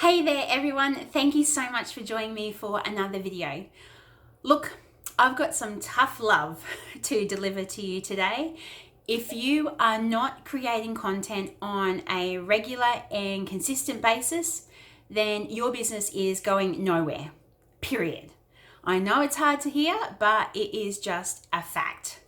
Hey there everyone, thank you so much for joining me for another video. Look, I've got some tough love to deliver to you today. If you are not creating content on a regular and consistent basis, then your business is going nowhere, period. I know it's hard to hear, but it is just a fact.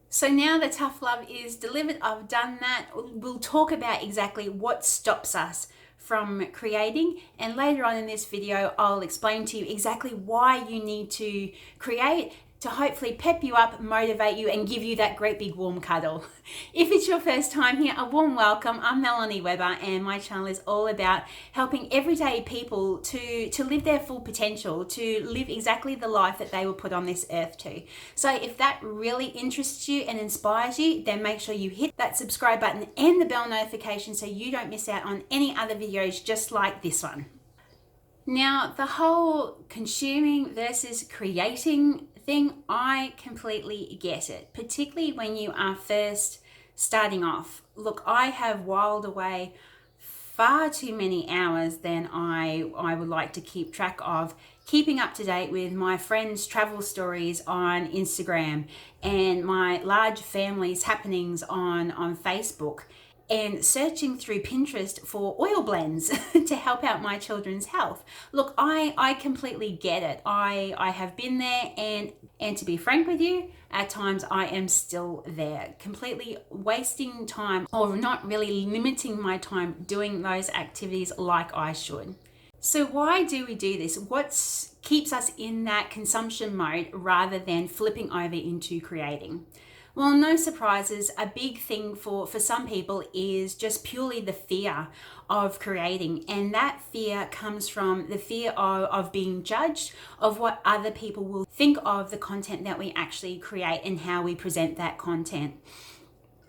So now the tough love is delivered, I've done that. We'll talk about exactly what stops us from creating, and later on in this video I'll explain to you exactly why you need to create to hopefully pep you up, motivate you, and give you that great big warm cuddle. If it's your first time here, a warm welcome. I'm Melanie Weber, and my channel is all about helping everyday people to live their full potential, to live exactly the life that they were put on this earth to. So if that really interests you and inspires you, then make sure you hit that subscribe button and the bell notification so you don't miss out on any other videos just like this one. Now, the whole consuming versus creating thing, I completely get it, particularly when you are first starting off. Look, I have whiled away far too many hours than I would like to keep track of, keeping up to date with my friends' travel stories on Instagram and my large family's happenings on Facebook, and searching through Pinterest for oil blends to help out my children's health. Look, I completely get it. I have been there, and to be frank with you, at times I am still there, completely wasting time or not really limiting my time doing those activities like I should. So why do we do this? What keeps us in that consumption mode rather than flipping over into creating? Well, no surprises. A big thing for some people is just purely the fear of creating. And that fear comes from the fear of being judged, of what other people will think of the content that we actually create and how we present that content.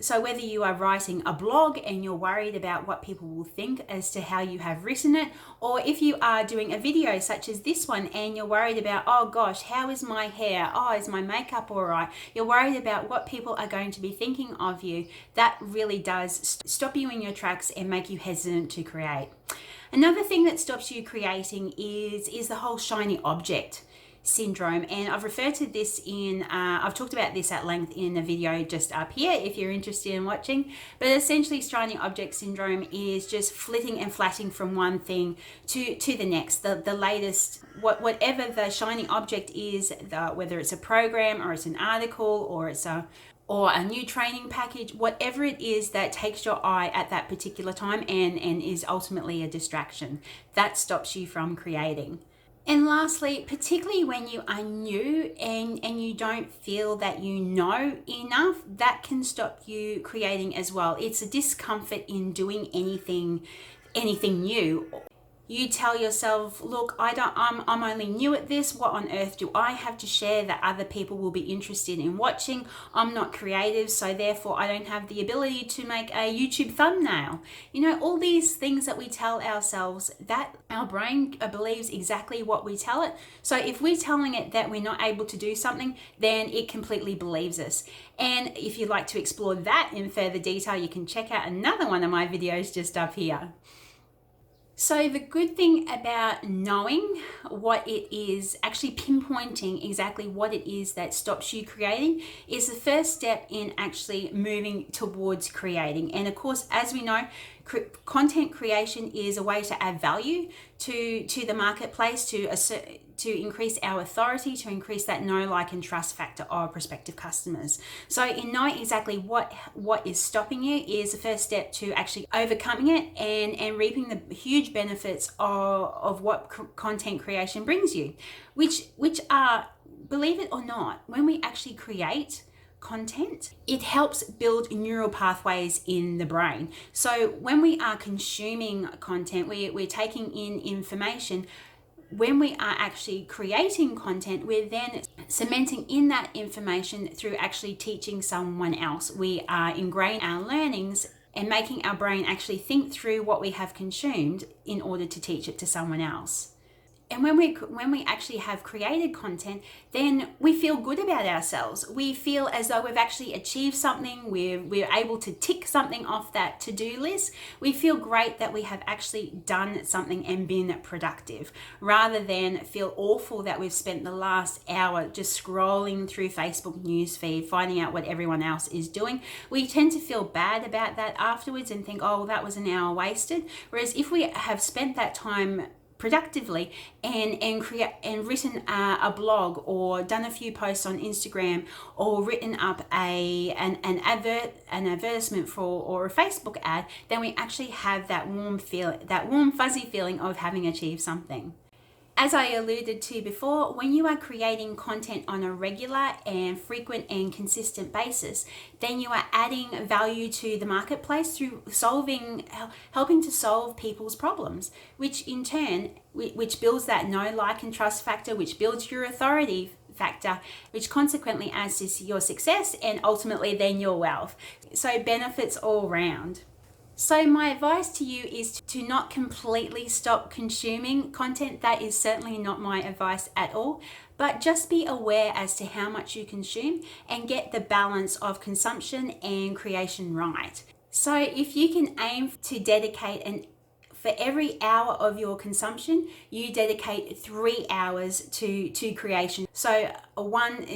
So whether you are writing a blog and you're worried about what people will think as to how you have written it, or if you are doing a video such as this one and you're worried about, oh gosh, how is my hair? Oh, is my makeup all right? You're worried about what people are going to be thinking of you. That really does stop you in your tracks and make you hesitant to create. Another thing that stops you creating is the whole shiny object syndrome, and I've referred to this I've talked about this at length in a video just up here if you're interested in watching. But essentially, shiny object syndrome is just flitting and flatting from one thing to the next, the latest, whatever the shiny object is, whether it's a program or it's an article or it's a new training package, whatever it is that takes your eye at that particular time and is ultimately a distraction. That stops you from creating. And lastly, particularly when you are new and you don't feel that you know enough, that can stop you creating as well. It's a discomfort in doing anything new. You tell yourself, look, I'm only new at this. What on earth do I have to share that other people will be interested in watching? I'm not creative, so therefore I don't have the ability to make a YouTube thumbnail. You know, all these things that we tell ourselves, that our brain believes exactly what we tell it. So if we're telling it that we're not able to do something, then it completely believes us. And if you'd like to explore that in further detail, you can check out another one of my videos just up here. So the good thing about knowing what it is, actually pinpointing exactly what it is that stops you creating, is the first step in actually moving towards creating. And of course, as we know, content creation is a way to add value to the marketplace, to increase our authority, to increase that know, like, and trust factor of prospective customers. So in knowing exactly what is stopping you is the first step to actually overcoming it and reaping the huge benefits of what content creation brings you, which are, believe it or not, when we actually create content, it helps build neural pathways in the brain. So when we are consuming content, we're taking in information. When we are actually creating content, we're then cementing in that information through actually teaching someone else. We are ingraining our learnings and making our brain actually think through what we have consumed in order to teach it to someone else. And when we actually have created content, then we feel good about ourselves. We feel as though we've actually achieved something. We're able to tick something off that to-do list. We feel great that we have actually done something and been productive, rather than feel awful that we've spent the last hour just scrolling through Facebook newsfeed, finding out what everyone else is doing. We tend to feel bad about that afterwards and think, oh, well, that was an hour wasted. Whereas if we have spent that time productively and written a blog, or done a few posts on Instagram, or written up an advertisement for, or a Facebook ad, then we actually have that warm fuzzy feeling of having achieved something. As I alluded to before, when you are creating content on a regular and frequent and consistent basis, then you are adding value to the marketplace through helping to solve people's problems, which in turn, which builds that know, like, and trust factor, which builds your authority factor, which consequently adds to your success and ultimately then your wealth. So benefits all round. So my advice to you is to not completely stop consuming content. That is certainly not my advice at all, but just be aware as to how much you consume and get the balance of consumption and creation right. So if you can aim to dedicate for every hour of your consumption, you dedicate 3 hours to creation. So a 1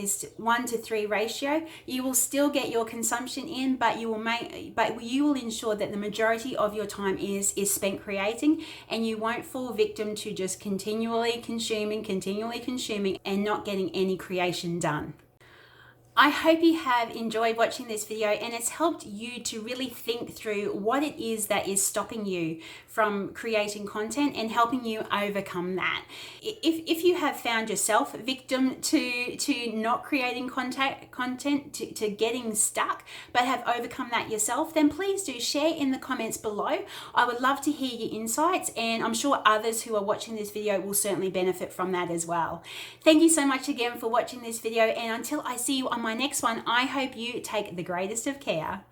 to 3 ratio. You will still get your consumption in, but you will ensure that the majority of your time is spent creating, and you won't fall victim to just continually consuming and not getting any creation done. I hope you have enjoyed watching this video and it's helped you to really think through what it is that is stopping you from creating content and helping you overcome that. If you have found yourself victim to not creating content, to getting stuck, but have overcome that yourself, then please do share in the comments below. I would love to hear your insights, and I'm sure others who are watching this video will certainly benefit from that as well. Thank you so much again for watching this video, and until I see you on my next one, I hope you take the greatest of care.